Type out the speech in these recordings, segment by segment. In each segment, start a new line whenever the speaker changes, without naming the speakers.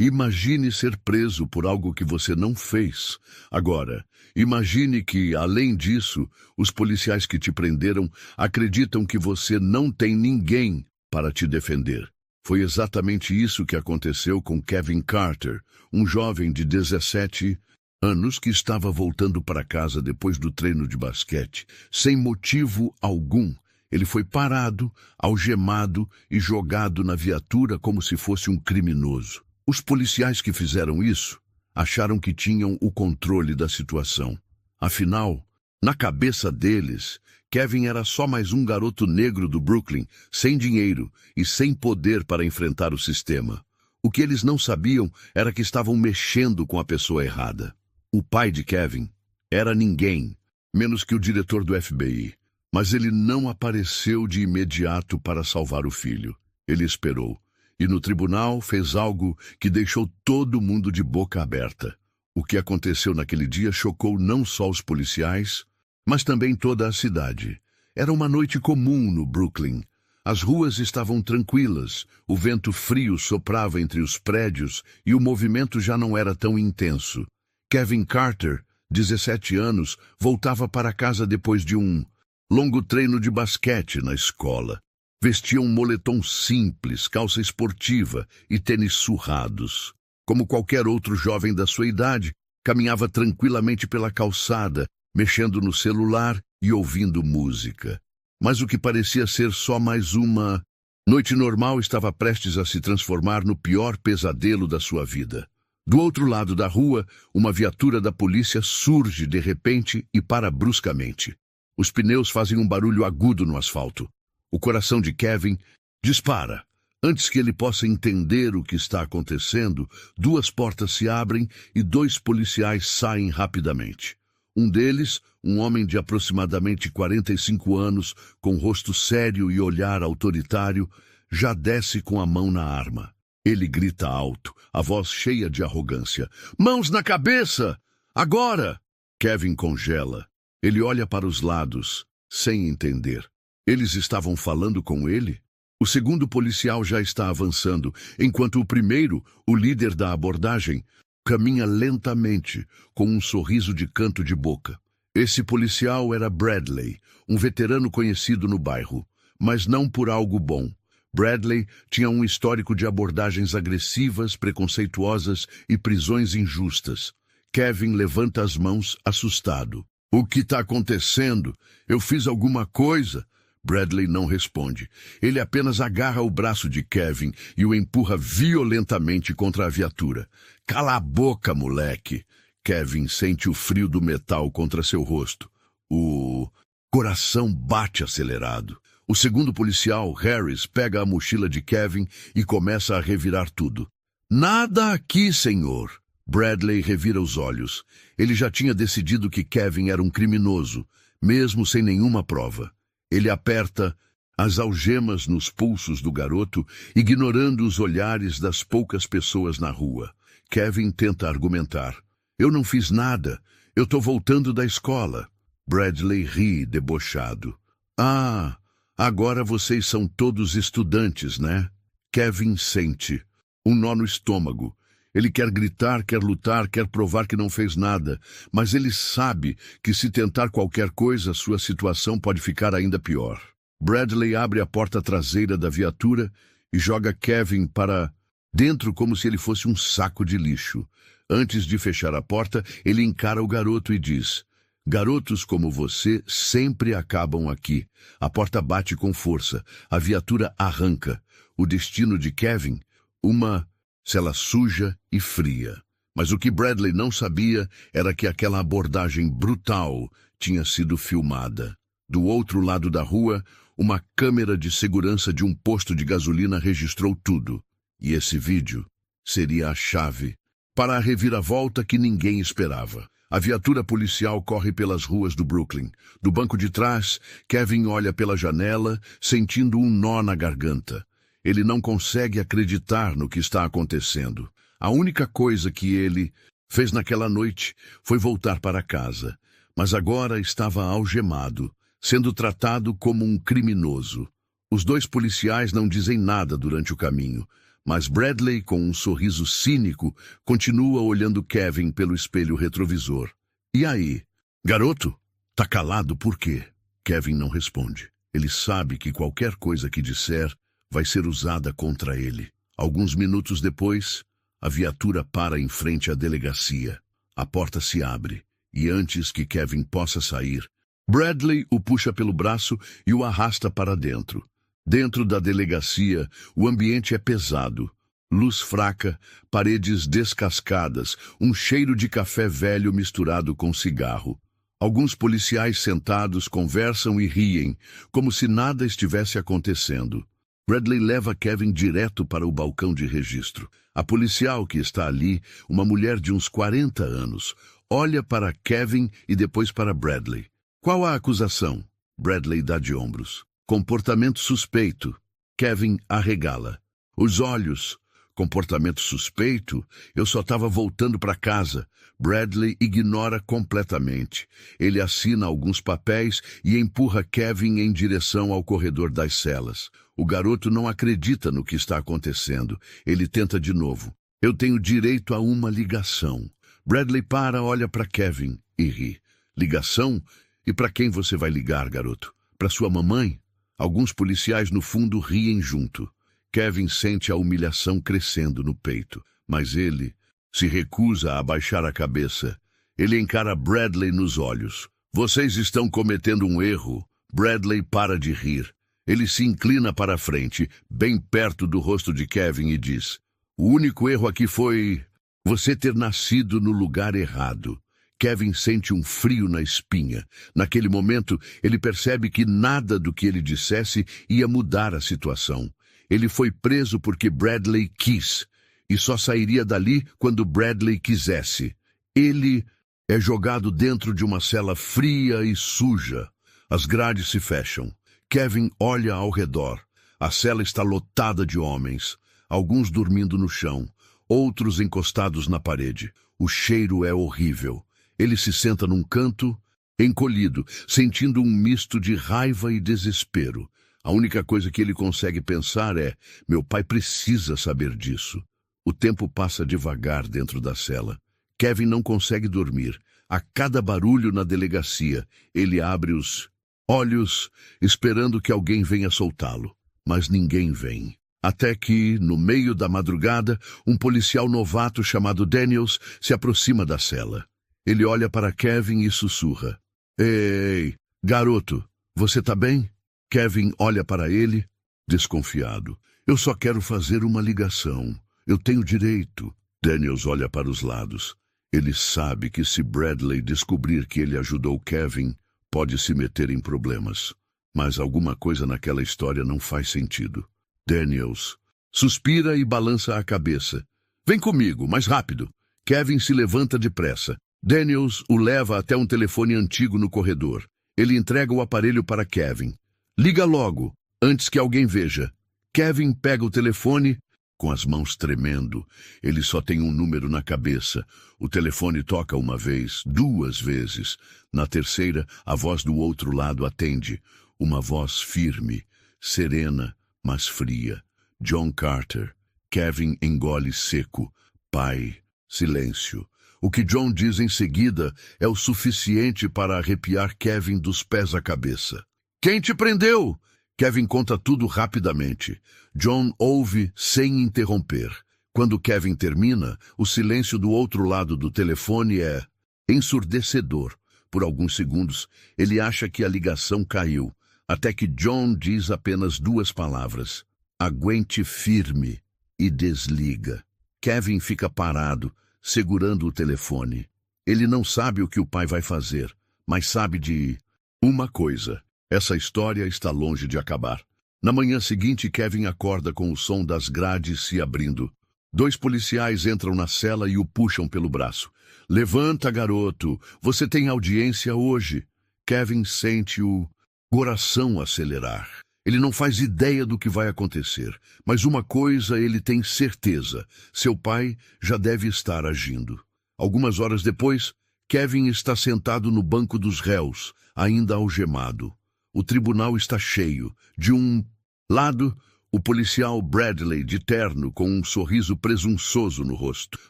Imagine ser preso por algo que você não fez. Agora, imagine que, além disso, os policiais que te prenderam acreditam que você não tem ninguém para te defender. Foi exatamente isso que aconteceu com Kevin Carter, um jovem de 17 anos que estava voltando para casa depois do treino de basquete, sem motivo algum. Ele foi parado, algemado e jogado na viatura como se fosse um criminoso. Os policiais que fizeram isso acharam que tinham o controle da situação. Afinal, na cabeça deles, Kevin era só mais um garoto negro do Brooklyn, sem dinheiro e sem poder para enfrentar o sistema. O que eles não sabiam era que estavam mexendo com a pessoa errada. O pai de Kevin era ninguém, menos que o diretor do FBI. Mas ele não apareceu de imediato para salvar o filho. Ele esperou. E no tribunal fez algo que deixou todo mundo de boca aberta. O que aconteceu naquele dia chocou não só os policiais, mas também toda a cidade. Era uma noite comum no Brooklyn. As ruas estavam tranquilas, o vento frio soprava entre os prédios e o movimento já não era tão intenso. Kevin Carter, 17 anos, voltava para casa depois de um longo treino de basquete na escola. Vestia um moletom simples, calça esportiva e tênis surrados. Como qualquer outro jovem da sua idade, caminhava tranquilamente pela calçada, mexendo no celular e ouvindo música. Mas o que parecia ser só mais uma noite normal estava prestes a se transformar no pior pesadelo da sua vida. Do outro lado da rua, uma viatura da polícia surge de repente e para bruscamente. Os pneus fazem um barulho agudo no asfalto. O coração de Kevin dispara. Antes que ele possa entender o que está acontecendo, duas portas se abrem e dois policiais saem rapidamente. Um deles, um homem de aproximadamente 45 anos, com rosto sério e olhar autoritário, já desce com a mão na arma. Ele grita alto, a voz cheia de arrogância. "Mãos na cabeça! Agora!" Kevin congela. Ele olha para os lados, sem entender. Eles estavam falando com ele? O segundo policial já está avançando, enquanto o primeiro, o líder da abordagem, caminha lentamente, com um sorriso de canto de boca. Esse policial era Bradley, um veterano conhecido no bairro, mas não por algo bom. Bradley tinha um histórico de abordagens agressivas, preconceituosas e prisões injustas. Kevin levanta as mãos, assustado. "O que está acontecendo? Eu fiz alguma coisa?" Bradley não responde. Ele apenas agarra o braço de Kevin e o empurra violentamente contra a viatura. "Cala a boca, moleque!" Kevin sente o frio do metal contra seu rosto. O coração bate acelerado. O segundo policial, Harris, pega a mochila de Kevin e começa a revirar tudo. "Nada aqui, senhor!" Bradley revira os olhos. Ele já tinha decidido que Kevin era um criminoso, mesmo sem nenhuma prova. Ele aperta as algemas nos pulsos do garoto, ignorando os olhares das poucas pessoas na rua. Kevin tenta argumentar. "Eu não fiz nada. Eu estou voltando da escola." Bradley ri, debochado. "Ah, agora vocês são todos estudantes, né?" Kevin sente um nó no estômago. Ele quer gritar, quer lutar, quer provar que não fez nada, mas ele sabe que se tentar qualquer coisa, sua situação pode ficar ainda pior. Bradley abre a porta traseira da viatura e joga Kevin para dentro como se ele fosse um saco de lixo. Antes de fechar a porta, ele encara o garoto e diz: "Garotos como você sempre acabam aqui." A porta bate com força. A viatura arranca. O destino de Kevin, uma cela suja e fria. Mas o que Bradley não sabia era que aquela abordagem brutal tinha sido filmada. Do outro lado da rua, uma câmera de segurança de um posto de gasolina registrou tudo. E esse vídeo seria a chave para a reviravolta que ninguém esperava. A viatura policial corre pelas ruas do Brooklyn. Do banco de trás, Kevin olha pela janela, sentindo um nó na garganta. Ele não consegue acreditar no que está acontecendo. A única coisa que ele fez naquela noite foi voltar para casa, mas agora estava algemado, sendo tratado como um criminoso. Os dois policiais não dizem nada durante o caminho, Mas Bradley, com um sorriso cínico, continua olhando Kevin pelo espelho retrovisor. E aí? Garoto, tá calado por quê? Kevin não responde. Ele sabe que qualquer coisa que disser vai ser usada contra ele. Alguns minutos depois, a viatura para em frente à delegacia. A porta se abre, e antes que Kevin possa sair, Bradley o puxa pelo braço e o arrasta para dentro. Dentro da delegacia, o ambiente é pesado. Luz fraca, paredes descascadas, um cheiro de café velho misturado com cigarro. Alguns policiais sentados conversam e riem, como se nada estivesse acontecendo. Bradley leva Kevin direto para o balcão de registro. A policial que está ali, uma mulher de uns 40 anos, olha para Kevin e depois para Bradley. Qual a acusação? Bradley dá de ombros. Comportamento suspeito. Kevin arregala. Os olhos. Comportamento suspeito? Eu só estava voltando para casa. Bradley ignora completamente. Ele assina alguns papéis e empurra Kevin em direção ao corredor das celas. O garoto não acredita no que está acontecendo. Ele tenta de novo. Eu tenho direito a uma ligação. Bradley olha para Kevin e ri. Ligação? E para quem você vai ligar, garoto? Para sua mamãe? Alguns policiais no fundo riem junto. Kevin sente a humilhação crescendo no peito, mas ele se recusa a abaixar a cabeça. Ele encara Bradley nos olhos. Vocês estão cometendo um erro. Bradley para de rir. Ele se inclina para a frente, bem perto do rosto de Kevin, e diz: o único erro aqui foi você ter nascido no lugar errado. Kevin sente um frio na espinha. Naquele momento, ele percebe que nada do que ele dissesse ia mudar a situação. Ele foi preso porque Bradley quis, e só sairia dali quando Bradley quisesse. Ele é jogado dentro de uma cela fria e suja. As grades se fecham. Kevin olha ao redor. A cela está lotada de homens, alguns dormindo no chão, outros encostados na parede. O cheiro é horrível. Ele se senta num canto, encolhido, sentindo um misto de raiva e desespero. A única coisa que ele consegue pensar é: meu pai precisa saber disso. O tempo passa devagar dentro da cela. Kevin não consegue dormir. A cada barulho na delegacia, ele abre os olhos, esperando que alguém venha soltá-lo. Mas ninguém vem. Até que, no meio da madrugada, um policial novato chamado Daniels se aproxima da cela. Ele olha para Kevin e sussurra: Ei, garoto, você tá bem? Kevin olha para ele, desconfiado. Eu só quero fazer uma ligação. Eu tenho direito. Daniels olha para os lados. Ele sabe que se Bradley descobrir que ele ajudou Kevin, pode se meter em problemas. Mas alguma coisa naquela história não faz sentido. Daniels suspira e balança a cabeça. Vem comigo, mais rápido. Kevin se levanta depressa. Daniels o leva até um telefone antigo no corredor. Ele entrega o aparelho para Kevin. Liga logo, antes que alguém veja. Kevin pega o telefone, com as mãos tremendo. Ele só tem um número na cabeça. O telefone toca uma vez, 2 vezes. Na terceira, a voz do outro lado atende. Uma voz firme, serena, mas fria. John Carter. Kevin engole seco. Pai. Silêncio. O que John diz em seguida é o suficiente para arrepiar Kevin dos pés à cabeça. Quem te prendeu? Kevin conta tudo rapidamente. John ouve sem interromper. Quando Kevin termina, o silêncio do outro lado do telefone é ensurdecedor. Por alguns segundos, ele acha que a ligação caiu, até que John diz apenas 2 palavras: aguente firme, e desliga. Kevin fica parado, segurando o telefone. Ele não sabe o que o pai vai fazer, mas sabe de uma coisa: essa história está longe de acabar. Na manhã seguinte, Kevin acorda com o som das grades se abrindo. 2 policiais entram na cela e o puxam pelo braço. Levanta, garoto, você tem audiência hoje. Kevin sente o coração acelerar. Ele não faz ideia do que vai acontecer, mas uma coisa ele tem certeza: seu pai já deve estar agindo. Algumas horas depois, Kevin está sentado no banco dos réus, ainda algemado. O tribunal está cheio. De um lado, o policial Bradley de terno com um sorriso presunçoso no rosto.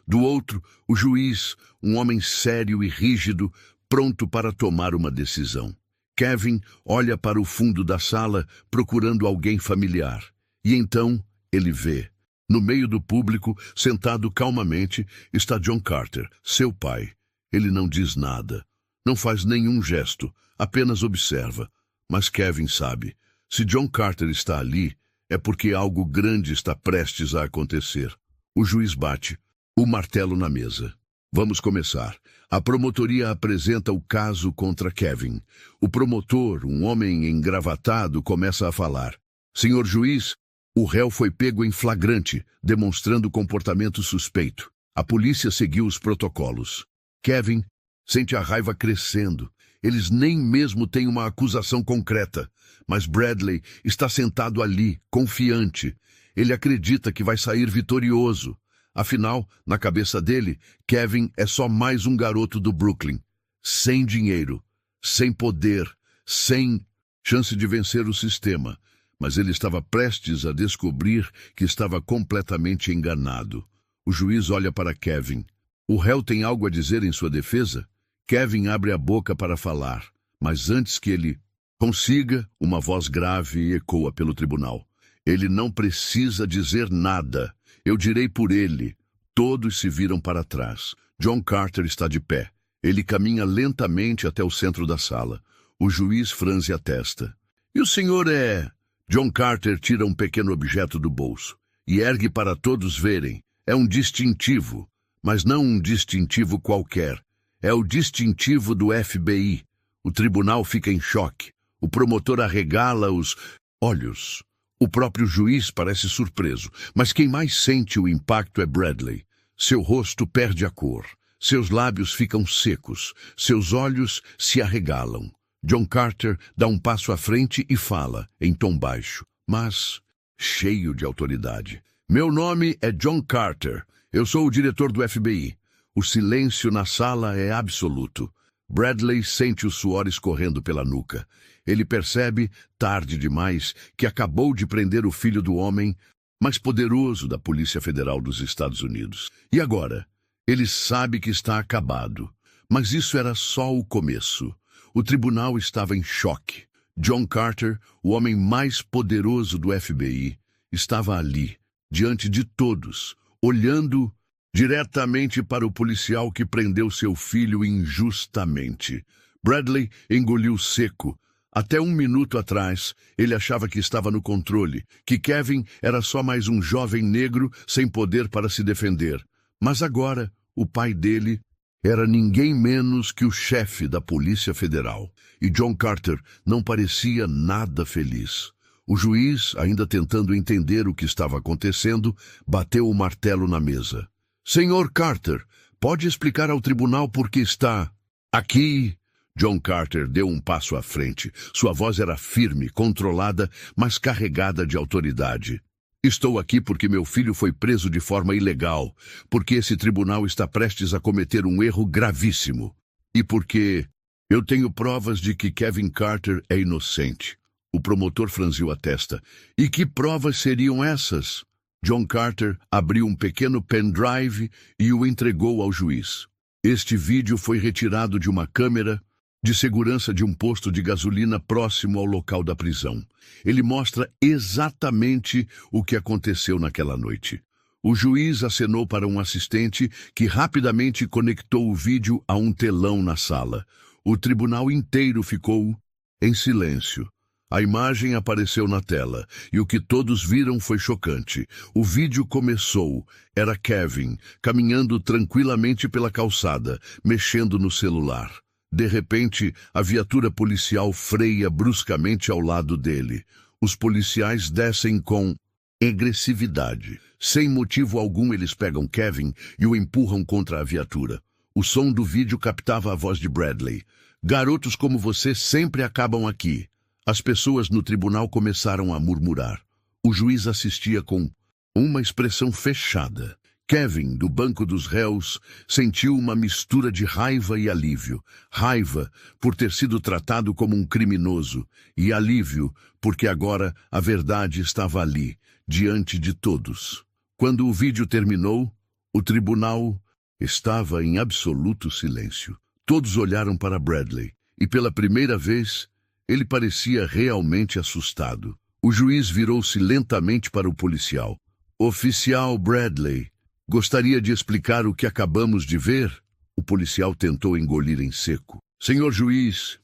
Do outro, o juiz, um homem sério e rígido, pronto para tomar uma decisão. Kevin olha para o fundo da sala procurando alguém familiar. E então ele vê. No meio do público, sentado calmamente, está John Carter, seu pai. Ele não diz nada. Não faz nenhum gesto, apenas observa. Mas Kevin sabe. Se John Carter está ali, é porque algo grande está prestes a acontecer. O juiz bate o martelo na mesa. Vamos começar. A promotoria apresenta o caso contra Kevin. O promotor, um homem engravatado, começa a falar. Senhor juiz, o réu foi pego em flagrante, demonstrando comportamento suspeito. A polícia seguiu os protocolos. Kevin sente a raiva crescendo. Eles nem mesmo têm uma acusação concreta. Mas Bradley está sentado ali, confiante. Ele acredita que vai sair vitorioso. Afinal, na cabeça dele, Kevin é só mais um garoto do Brooklyn. Sem dinheiro, sem poder, sem chance de vencer o sistema. Mas ele estava prestes a descobrir que estava completamente enganado. O juiz olha para Kevin. O réu tem algo a dizer em sua defesa? Kevin abre a boca para falar, mas antes que ele consiga, uma voz grave ecoa pelo tribunal. Ele não precisa dizer nada. Eu direi por ele. Todos se viram para trás. John Carter está de pé. Ele caminha lentamente até o centro da sala. O juiz franze a testa. E o senhor é... John Carter tira um pequeno objeto do bolso e ergue para todos verem. É um distintivo, mas não um distintivo qualquer. É o distintivo do FBI. O tribunal fica em choque. O promotor arregala os olhos. O próprio juiz parece surpreso, mas quem mais sente o impacto é Bradley. Seu rosto perde a cor. Seus lábios ficam secos. Seus olhos se arregalam. John Carter dá um passo à frente e fala, em tom baixo, mas cheio de autoridade. Meu nome é John Carter. Eu sou o diretor do FBI. O silêncio na sala é absoluto. Bradley sente o suor escorrendo pela nuca. Ele percebe, tarde demais, que acabou de prender o filho do homem mais poderoso da Polícia Federal dos Estados Unidos. E agora? Ele sabe que está acabado. Mas isso era só o começo. O tribunal estava em choque. John Carter, o homem mais poderoso do FBI, estava ali, diante de todos, olhando diretamente para o policial que prendeu seu filho injustamente. Bradley engoliu seco. Até um minuto atrás, ele achava que estava no controle, que Kevin era só mais um jovem negro sem poder para se defender. Mas agora, o pai dele era ninguém menos que o chefe da Polícia Federal. E John Carter não parecia nada feliz. O juiz, ainda tentando entender o que estava acontecendo, bateu o martelo na mesa. Senhor Carter, pode explicar ao tribunal por que está aqui? John Carter deu um passo à frente. Sua voz era firme, controlada, mas carregada de autoridade. Estou aqui porque meu filho foi preso de forma ilegal, porque esse tribunal está prestes a cometer um erro gravíssimo. E porque eu tenho provas de que Kevin Carter é inocente. O promotor franziu a testa. E que provas seriam essas? John Carter abriu um pequeno pendrive e o entregou ao juiz. Este vídeo foi retirado de uma câmera de segurança de um posto de gasolina próximo ao local da prisão. Ele mostra exatamente o que aconteceu naquela noite. O juiz acenou para um assistente que rapidamente conectou o vídeo a um telão na sala. O tribunal inteiro ficou em silêncio. A imagem apareceu na tela, e o que todos viram foi chocante. O vídeo começou. Era Kevin, caminhando tranquilamente pela calçada, mexendo no celular. De repente, a viatura policial freia bruscamente ao lado dele. Os policiais descem com agressividade. Sem motivo algum, eles pegam Kevin e o empurram contra a viatura. O som do vídeo captava a voz de Bradley. Garotos como você sempre acabam aqui. As pessoas no tribunal começaram a murmurar. O juiz assistia com uma expressão fechada. Kevin, do banco dos réus, sentiu uma mistura de raiva e alívio. Raiva por ter sido tratado como um criminoso e alívio porque agora a verdade estava ali, diante de todos. Quando o vídeo terminou, o tribunal estava em absoluto silêncio. Todos olharam para Bradley, e pela primeira vez, ele parecia realmente assustado. O juiz virou-se lentamente para o policial. Oficial Bradley, gostaria de explicar o que acabamos de ver? O policial tentou engolir em seco. Senhor juiz,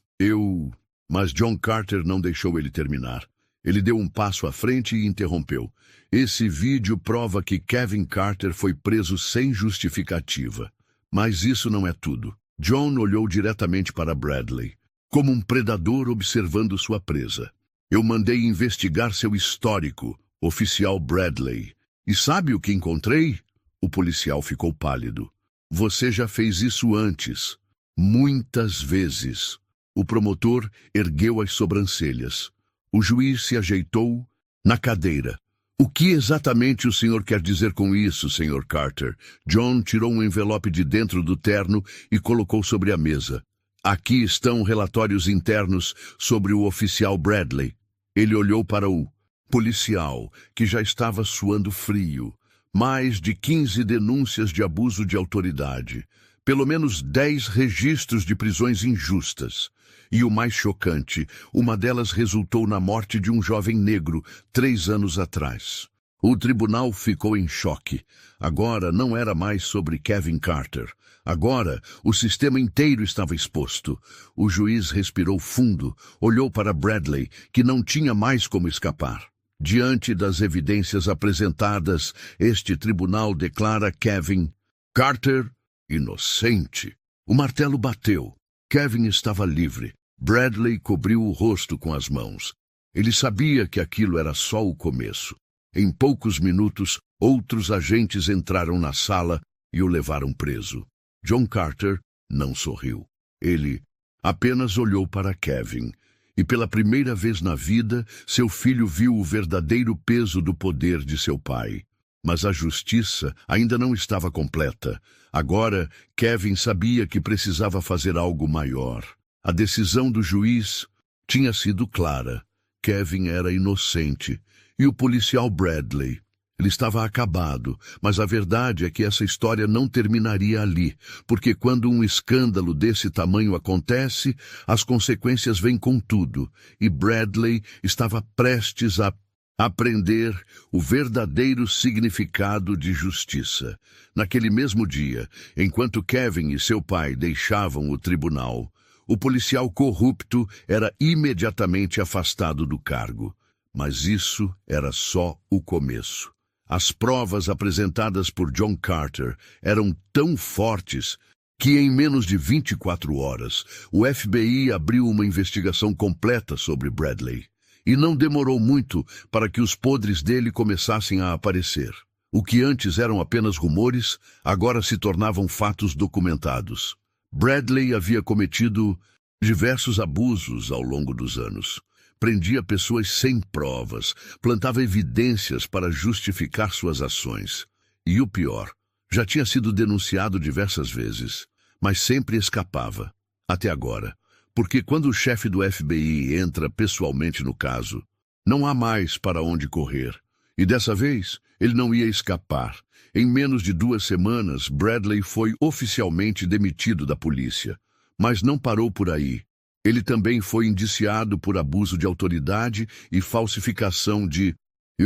Mas John Carter não deixou ele terminar. Ele deu um passo à frente e interrompeu. Esse vídeo prova que Kevin Carter foi preso sem justificativa. Mas isso não é tudo. John olhou diretamente para Bradley, como um predador observando sua presa. Eu mandei investigar seu histórico, oficial Bradley. E sabe o que encontrei? O policial ficou pálido. Você já fez isso antes. Muitas vezes. O promotor ergueu as sobrancelhas. O juiz se ajeitou na cadeira. O que exatamente o senhor quer dizer com isso, Sr. Carter? John tirou um envelope de dentro do terno e colocou sobre a mesa. Aqui estão relatórios internos sobre o oficial Bradley. Ele olhou para o policial, que já estava suando frio. Mais de 15 denúncias de abuso de autoridade. Pelo menos 10 registros de prisões injustas. E o mais chocante, uma delas resultou na morte de um jovem negro 3 anos atrás. O tribunal ficou em choque. Agora não era mais sobre Kevin Carter. Agora o sistema inteiro estava exposto. O juiz respirou fundo, olhou para Bradley, que não tinha mais como escapar. Diante das evidências apresentadas, este tribunal declara Kevin Carter inocente. O martelo bateu. Kevin estava livre. Bradley cobriu o rosto com as mãos. Ele sabia que aquilo era só o começo. Em poucos minutos, outros agentes entraram na sala e o levaram preso. John Carter não sorriu. Ele apenas olhou para Kevin. E pela primeira vez na vida, seu filho viu o verdadeiro peso do poder de seu pai. Mas a justiça ainda não estava completa. Agora, Kevin sabia que precisava fazer algo maior. A decisão do juiz tinha sido clara. Kevin era inocente. E o policial Bradley? Ele estava acabado, mas a verdade é que essa história não terminaria ali, porque quando um escândalo desse tamanho acontece, as consequências vêm com tudo, e Bradley estava prestes a aprender o verdadeiro significado de justiça. Naquele mesmo dia, enquanto Kevin e seu pai deixavam o tribunal, o policial corrupto era imediatamente afastado do cargo. Mas isso era só o começo. As provas apresentadas por John Carter eram tão fortes que em menos de 24 horas, o FBI abriu uma investigação completa sobre Bradley. E não demorou muito para que os podres dele começassem a aparecer. O que antes eram apenas rumores, agora se tornavam fatos documentados. Bradley havia cometido diversos abusos ao longo dos anos. Prendia pessoas sem provas, plantava evidências para justificar suas ações. E o pior, já tinha sido denunciado diversas vezes, mas sempre escapava. Até agora. Porque quando o chefe do FBI entra pessoalmente no caso, não há mais para onde correr. E dessa vez, ele não ia escapar. Em menos de 2 semanas, Bradley foi oficialmente demitido da polícia. Mas não parou por aí. Ele também foi indiciado por abuso de autoridade e falsificação de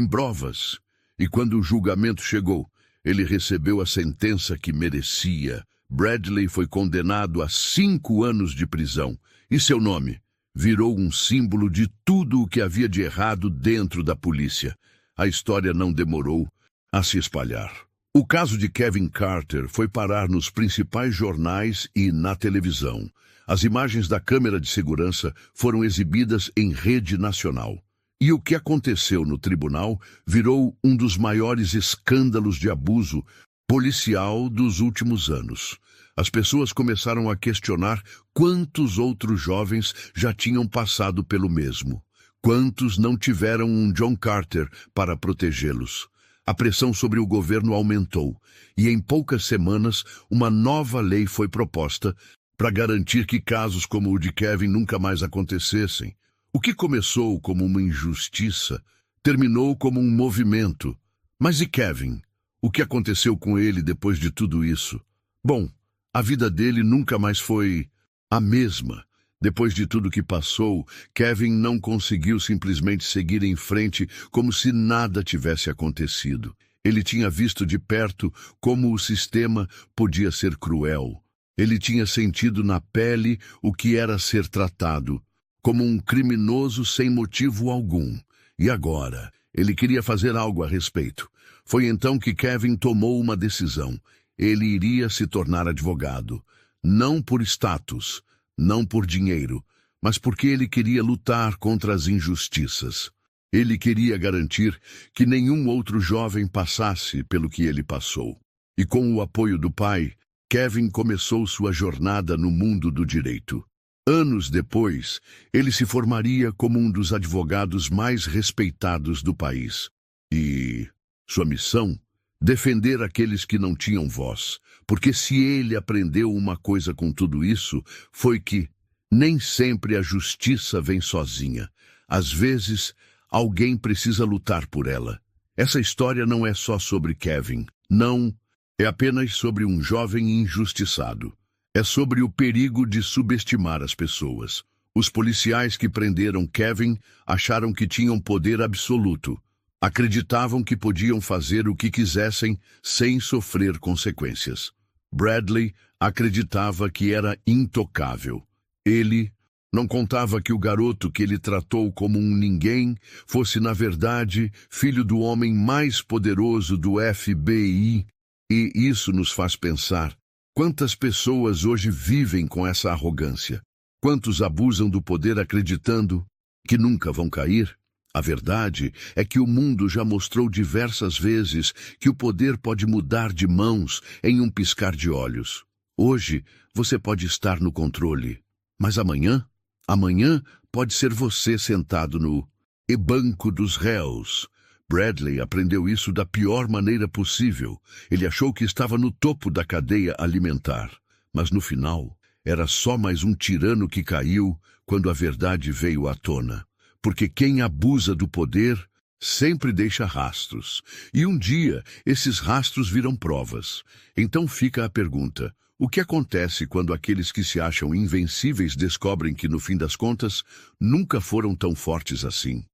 provas. E quando o julgamento chegou, ele recebeu a sentença que merecia. Bradley foi condenado a 5 anos de prisão. E seu nome virou um símbolo de tudo o que havia de errado dentro da polícia. A história não demorou a se espalhar. O caso de Kevin Carter foi parar nos principais jornais e na televisão. As imagens da câmera de segurança foram exibidas em rede nacional. E o que aconteceu no tribunal virou um dos maiores escândalos de abuso policial dos últimos anos. As pessoas começaram a questionar quantos outros jovens já tinham passado pelo mesmo. Quantos não tiveram um John Carter para protegê-los? A pressão sobre o governo aumentou, e em poucas semanas uma nova lei foi proposta para garantir que casos como o de Kevin nunca mais acontecessem. O que começou como uma injustiça Terminou como um movimento. Mas e Kevin? O que aconteceu com ele depois de tudo isso? Bom, a vida dele nunca mais foi a mesma. Depois de tudo que passou, Kevin não conseguiu simplesmente seguir em frente como se nada tivesse acontecido. Ele tinha visto de perto como o sistema podia ser cruel. Ele tinha sentido na pele o que era ser tratado como um criminoso sem motivo algum. E agora, ele queria fazer algo a respeito. Foi então que Kevin tomou uma decisão. Ele iria se tornar advogado. Não por status, não por dinheiro, mas porque ele queria lutar contra as injustiças. Ele queria garantir que nenhum outro jovem passasse pelo que ele passou. E com o apoio do pai, Kevin começou sua jornada no mundo do direito. Anos depois, ele se formaria como um dos advogados mais respeitados do país. E sua missão? Defender aqueles que não tinham voz. Porque se ele aprendeu uma coisa com tudo isso, foi que nem sempre a justiça vem sozinha. Às vezes, alguém precisa lutar por ela. Essa história não é só sobre Kevin. Não, é apenas sobre um jovem injustiçado. É sobre o perigo de subestimar as pessoas. Os policiais que prenderam Kevin acharam que tinham poder absoluto. Acreditavam que podiam fazer o que quisessem sem sofrer consequências. Bradley acreditava que era intocável. Ele não contava que o garoto que ele tratou como um ninguém fosse, na verdade, filho do homem mais poderoso do FBI. E isso nos faz pensar: quantas pessoas hoje vivem com essa arrogância? Quantos abusam do poder acreditando que nunca vão cair? A verdade é que o mundo já mostrou diversas vezes que o poder pode mudar de mãos em um piscar de olhos. Hoje, você pode estar no controle, mas amanhã pode ser você sentado no banco dos réus. Bradley aprendeu isso da pior maneira possível. Ele achou que estava no topo da cadeia alimentar, mas no final era só mais um tirano que caiu quando a verdade veio à tona. Porque quem abusa do poder sempre deixa rastros. E um dia, esses rastros viram provas. Então fica a pergunta: o que acontece quando aqueles que se acham invencíveis descobrem que, no fim das contas, nunca foram tão fortes assim?